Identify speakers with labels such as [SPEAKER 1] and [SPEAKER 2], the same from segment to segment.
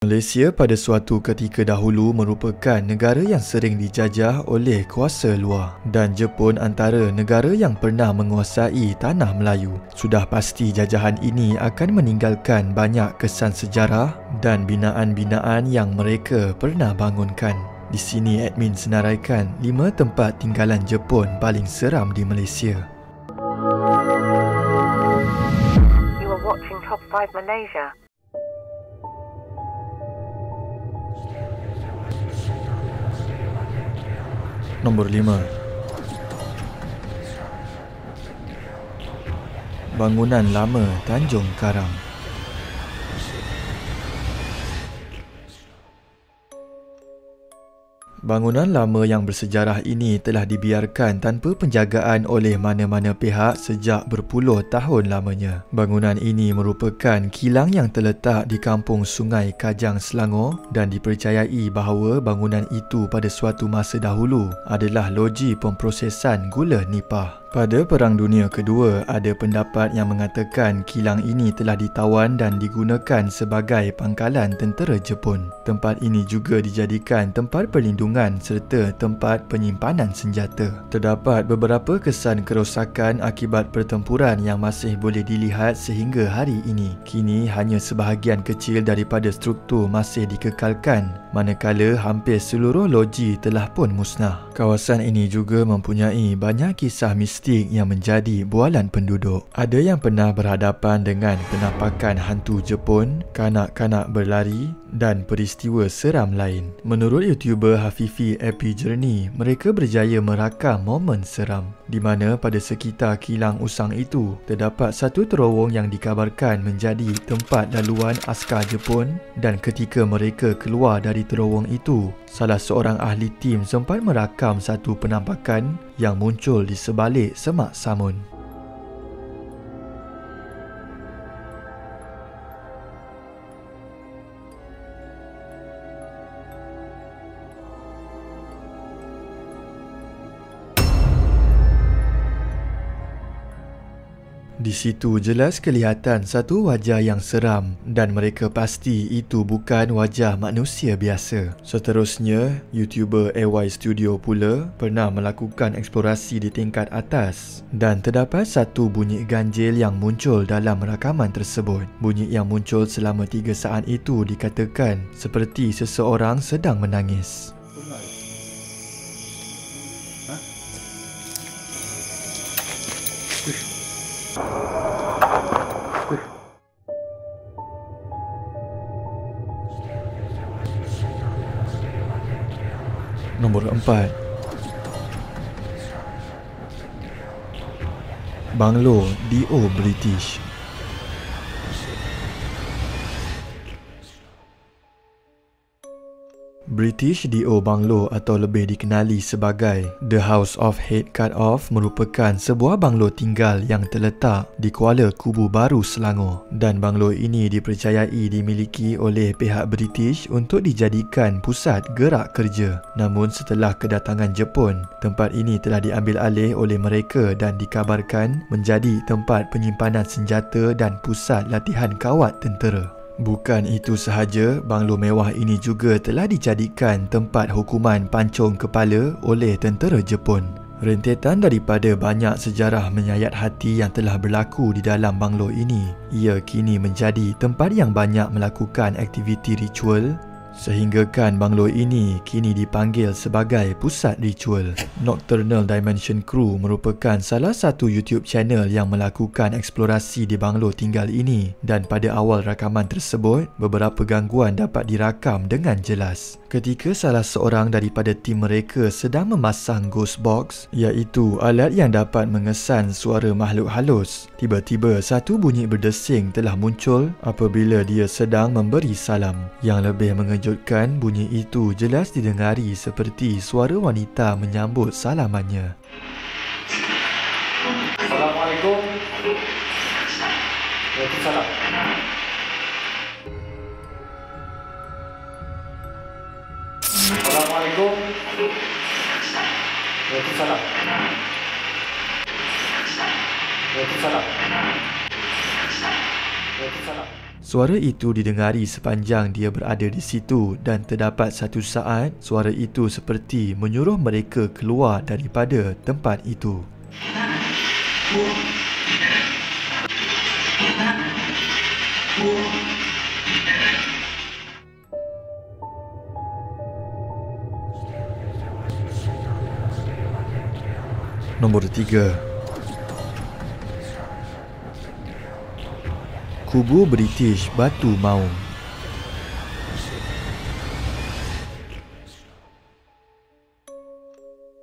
[SPEAKER 1] Malaysia pada suatu ketika dahulu merupakan negara yang sering dijajah oleh kuasa luar, dan Jepun antara negara yang pernah menguasai tanah Melayu. Sudah pasti jajahan ini akan meninggalkan banyak kesan sejarah dan binaan-binaan yang mereka pernah bangunkan. Di sini admin senaraikan 5 tempat tinggalan Jepun paling seram di Malaysia.
[SPEAKER 2] You are watching Top 5 Malaysia.
[SPEAKER 1] Nombor 5. Bangunan lama Tanjung Karang. Bangunan lama yang bersejarah ini telah dibiarkan tanpa penjagaan oleh mana-mana pihak sejak berpuluh tahun lamanya. Bangunan ini merupakan kilang yang terletak di kampung Sungai Kajang, Selangor, dan dipercayai bahawa bangunan itu pada suatu masa dahulu adalah loji pemprosesan gula nipah. Pada Perang Dunia Kedua, ada pendapat yang mengatakan kilang ini telah ditawan dan digunakan sebagai pangkalan tentera Jepun. Tempat ini juga dijadikan tempat perlindungan serta tempat penyimpanan senjata. Terdapat beberapa kesan kerosakan akibat pertempuran yang masih boleh dilihat sehingga hari ini. Kini hanya sebahagian kecil daripada struktur masih dikekalkan, manakala hampir seluruh loji telah pun musnah. Kawasan ini juga mempunyai banyak kisah mistik yang menjadi bualan penduduk. Ada yang pernah berhadapan dengan penampakan hantu Jepun, kanak-kanak berlari dan peristiwa seram lain. Menurut YouTuber Hafifi Epi Journey, mereka berjaya merakam momen seram di mana pada sekitar kilang usang itu terdapat satu terowong yang dikabarkan menjadi tempat laluan askar Jepun, dan ketika mereka keluar dari terowong itu, salah seorang ahli tim sempat merakam satu penampakan yang muncul di sebalik semak samun. Di situ jelas kelihatan satu wajah yang seram dan mereka pasti itu bukan wajah manusia biasa. Seterusnya, YouTuber AY Studio pula pernah melakukan eksplorasi di tingkat atas dan terdapat satu bunyi ganjil yang muncul dalam rakaman tersebut. Bunyi yang muncul selama 3 saat itu dikatakan seperti seseorang sedang menangis. Nombor 4. Banglo D.O. British. British D.O. Banglo atau lebih dikenali sebagai The House of Head Cut Off merupakan sebuah banglo tinggal yang terletak di Kuala Kubu Baru, Selangor, dan banglo ini dipercayai dimiliki oleh pihak British untuk dijadikan pusat gerak kerja. Namun setelah kedatangan Jepun, tempat ini telah diambil alih oleh mereka dan dikabarkan menjadi tempat penyimpanan senjata dan pusat latihan kawat tentera. Bukan itu sahaja, banglo mewah ini juga telah dijadikan tempat hukuman pancung kepala oleh tentera Jepun. Rentetan daripada banyak sejarah menyayat hati yang telah berlaku di dalam banglo ini, ia kini menjadi tempat yang banyak melakukan aktiviti ritual, sehinggakan banglo ini kini dipanggil sebagai pusat ritual. Nocturnal Dimension Crew merupakan salah satu YouTube channel yang melakukan eksplorasi di banglo tinggal ini, dan pada awal rakaman tersebut, beberapa gangguan dapat dirakam dengan jelas. Ketika salah seorang daripada tim mereka sedang memasang ghost box, iaitu alat yang dapat mengesan suara makhluk halus, tiba-tiba satu bunyi berdesing telah muncul apabila dia sedang memberi salam. Yang lebih mengejutkan, bunyi itu jelas didengari seperti suara wanita menyambut salamannya.
[SPEAKER 3] Assalamualaikum. Waalaikumsalam. Assalamualaikum. Waalaikumsalam. Waalaikumsalam. Waalaikumsalam.
[SPEAKER 1] Suara itu didengari sepanjang dia berada di situ dan terdapat satu saat suara itu seperti menyuruh mereka keluar daripada tempat itu. Nombor 3. Kubu British Batu Maung.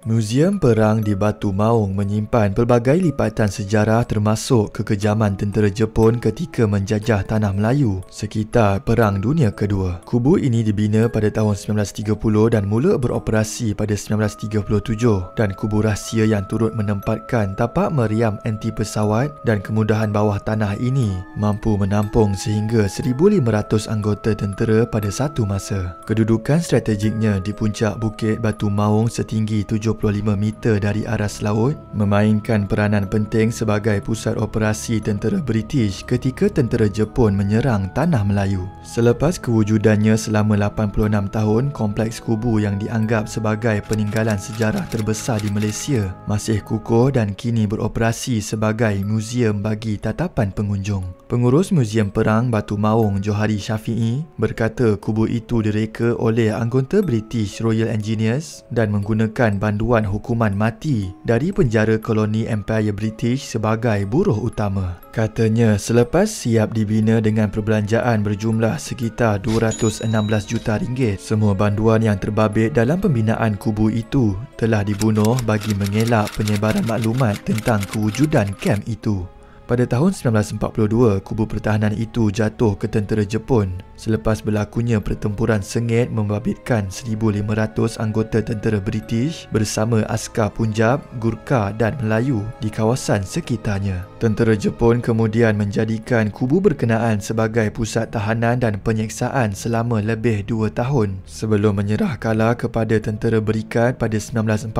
[SPEAKER 1] Muzium Perang di Batu Maung menyimpan pelbagai lipatan sejarah termasuk kekejaman tentera Jepun ketika menjajah Tanah Melayu sekitar Perang Dunia Kedua. Kubu ini dibina pada tahun 1930 dan mula beroperasi pada 1937 dan kubu rahsia yang turut menempatkan tapak meriam anti pesawat dan kemudahan bawah tanah ini mampu menampung sehingga 1,500 anggota tentera pada satu masa. Kedudukan strategiknya di puncak Bukit Batu Maung setinggi 75 meter dari aras laut memainkan peranan penting sebagai pusat operasi tentera British ketika tentera Jepun menyerang Tanah Melayu. Selepas kewujudannya selama 86 tahun, kompleks kubu yang dianggap sebagai peninggalan sejarah terbesar di Malaysia masih kukuh dan kini beroperasi sebagai muzium bagi tatapan pengunjung. Pengurus Muzium Perang Batu Maung, Johari Syafi'i, berkata kubu itu direka oleh anggota British Royal Engineers dan menggunakan banduan hukuman mati dari penjara koloni Empire British sebagai buruh utama. Katanya selepas siap dibina dengan perbelanjaan berjumlah sekitar 216 juta ringgit, semua banduan yang terbabit dalam pembinaan kubu itu telah dibunuh bagi mengelak penyebaran maklumat tentang kewujudan kem itu. Pada tahun 1942, kubu pertahanan itu jatuh ke tentera Jepun selepas berlakunya pertempuran sengit membabitkan 1,500 anggota tentera British bersama askar Punjab, Gurkha dan Melayu di kawasan sekitarnya. Tentera Jepun kemudian menjadikan kubu berkenaan sebagai pusat tahanan dan penyiksaan selama lebih 2 tahun sebelum menyerah kalah kepada tentera Berikat pada 1945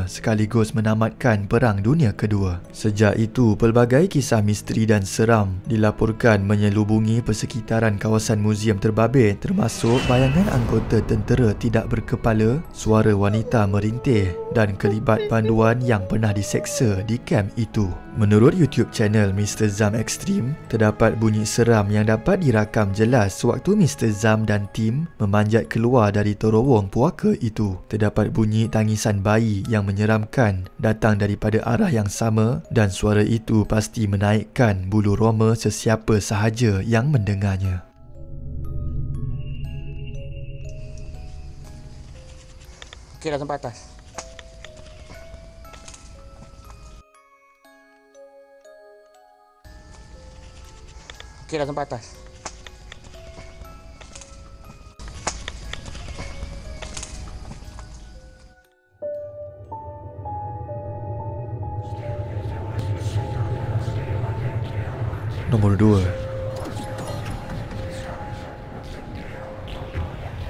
[SPEAKER 1] sekaligus menamatkan Perang Dunia Kedua. Sejak itu, pelbagai kisah misteri dan seram dilaporkan menyelubungi persekitaran kawasan muzium terbabit, termasuk bayangan anggota tentera tidak berkepala, suara wanita merintih dan kelibat banduan yang pernah diseksa di kem itu. Menurut YouTube channel Mr. Zam Extreme, terdapat bunyi seram yang dapat dirakam jelas sewaktu Mr. Zam dan tim memanjat keluar dari terowong puaka itu. Terdapat bunyi tangisan bayi yang menyeramkan datang daripada arah yang sama dan suara itu pasti menaikkan bulu roma sesiapa sahaja yang mendengarnya.
[SPEAKER 3] Okey, dah sampai atas. Okey, dah sampai atas.
[SPEAKER 1] Nombor 2.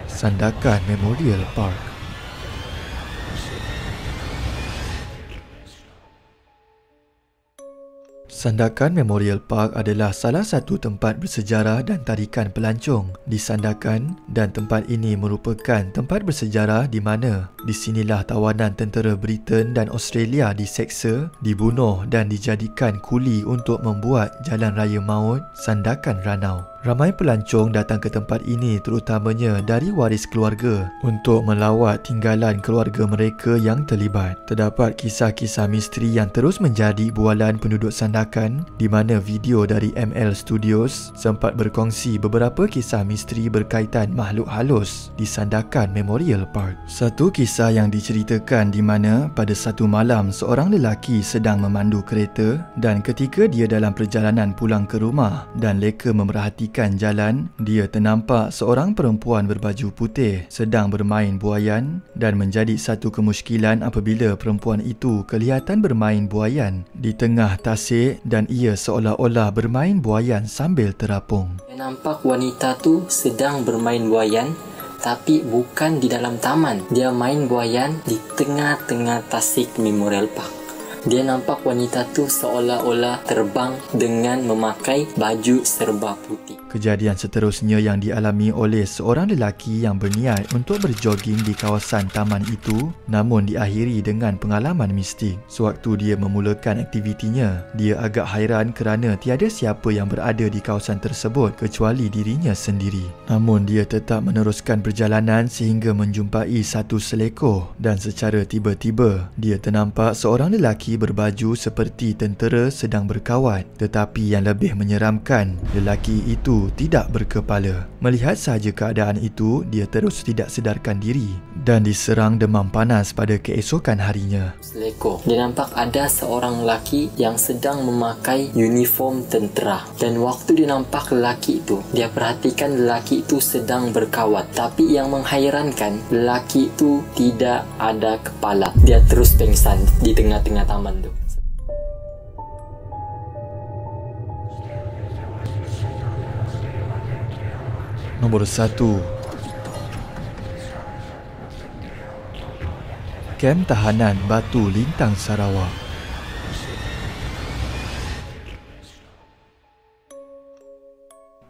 [SPEAKER 1] Sandakan Memorial Park. Sandakan Memorial Park adalah salah satu tempat bersejarah dan tarikan pelancong di Sandakan, dan tempat ini merupakan tempat bersejarah di mana di sinilah tawanan tentera Britain dan Australia diseksa, dibunuh dan dijadikan kuli untuk membuat jalan raya maut Sandakan Ranau. Ramai pelancong datang ke tempat ini terutamanya dari waris keluarga untuk melawat tinggalan keluarga mereka yang terlibat. Terdapat kisah-kisah misteri yang terus menjadi bualan penduduk Sandakan, di mana video dari ML Studios sempat berkongsi beberapa kisah misteri berkaitan makhluk halus di Sandakan Memorial Park. Satu kisah yang diceritakan di mana pada satu malam seorang lelaki sedang memandu kereta dan ketika dia dalam perjalanan pulang ke rumah dan leka memerhatikan jalan, dia ternampak seorang perempuan berbaju putih sedang bermain buaian dan menjadi satu kemusykilan apabila perempuan itu kelihatan bermain buaian di tengah tasik dan ia seolah-olah bermain buaian sambil terapung.
[SPEAKER 4] Dia nampak wanita tu sedang bermain buaian tapi bukan di dalam taman. Dia main buaian di tengah-tengah tasik Memorial Park. Dia nampak wanita tu seolah-olah terbang dengan memakai baju serba putih.
[SPEAKER 1] Kejadian seterusnya yang dialami oleh seorang lelaki yang berniat untuk berjoging di kawasan taman itu, namun diakhiri dengan pengalaman mistik. Sewaktu dia memulakan aktivitinya, dia agak hairan kerana tiada siapa yang berada di kawasan tersebut kecuali dirinya sendiri. Namun dia tetap meneruskan perjalanan sehingga menjumpai satu selekoh dan secara tiba-tiba dia ternampak seorang lelaki berbaju seperti tentera sedang berkawat. Tetapi yang lebih menyeramkan, lelaki itu tidak berkepala. Melihat sahaja keadaan itu, dia terus tidak sedarkan diri dan diserang demam panas pada keesokan harinya.
[SPEAKER 4] Selekoh, dia nampak ada seorang lelaki yang sedang memakai uniform tentera. Dan waktu dia nampak lelaki itu, dia perhatikan lelaki itu sedang berkawat. Tapi yang menghairankan, lelaki itu tidak ada kepala. Dia terus pingsan di tengah-tengah taman tu.
[SPEAKER 1] Nombor 1. Kem Tahanan Batu Lintang Sarawak.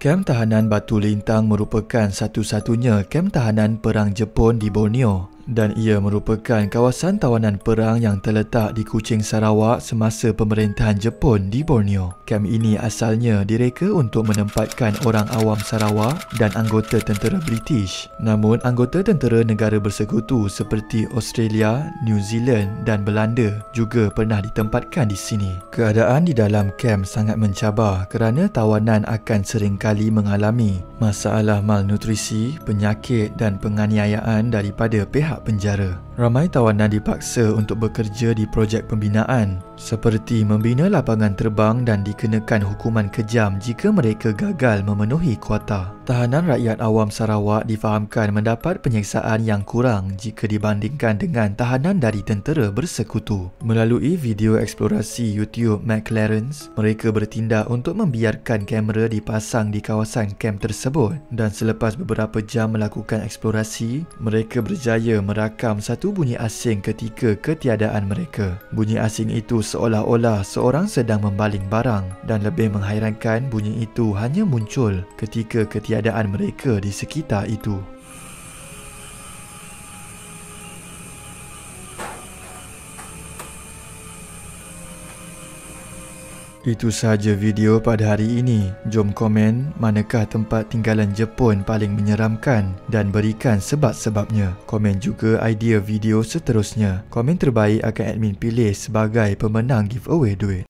[SPEAKER 1] Kem Tahanan Batu Lintang merupakan satu-satunya kem tahanan perang Jepun di Borneo dan ia merupakan kawasan tawanan perang yang terletak di Kuching, Sarawak semasa pemerintahan Jepun di Borneo. Kem ini asalnya direka untuk menempatkan orang awam Sarawak dan anggota tentera British. Namun anggota tentera negara bersekutu seperti Australia, New Zealand dan Belanda juga pernah ditempatkan di sini. Keadaan di dalam kem sangat mencabar kerana tawanan akan seringkali mengalami masalah malnutrisi, penyakit dan penganiayaan daripada pihak penjara. Ramai tawanan dipaksa untuk bekerja di projek pembinaan seperti membina lapangan terbang dan dikenakan hukuman kejam jika mereka gagal memenuhi kuota. Tahanan rakyat awam Sarawak difahamkan mendapat penyiksaan yang kurang jika dibandingkan dengan tahanan dari tentera bersekutu. Melalui video eksplorasi YouTube McLaren's, mereka bertindak untuk membiarkan kamera dipasang di kawasan kem tersebut dan selepas beberapa jam melakukan eksplorasi, mereka berjaya merakam satu bunyi asing ketika ketiadaan mereka. Bunyi asing itu seolah-olah seorang sedang membaling barang dan lebih menghairankan bunyi itu hanya muncul ketika ketiadaan mereka di sekitar itu. Itu sahaja video pada hari ini. Jom komen manakah tempat tinggalan Jepun paling menyeramkan dan berikan sebab-sebabnya. Komen juga idea video seterusnya. Komen terbaik akan admin pilih sebagai pemenang giveaway duit.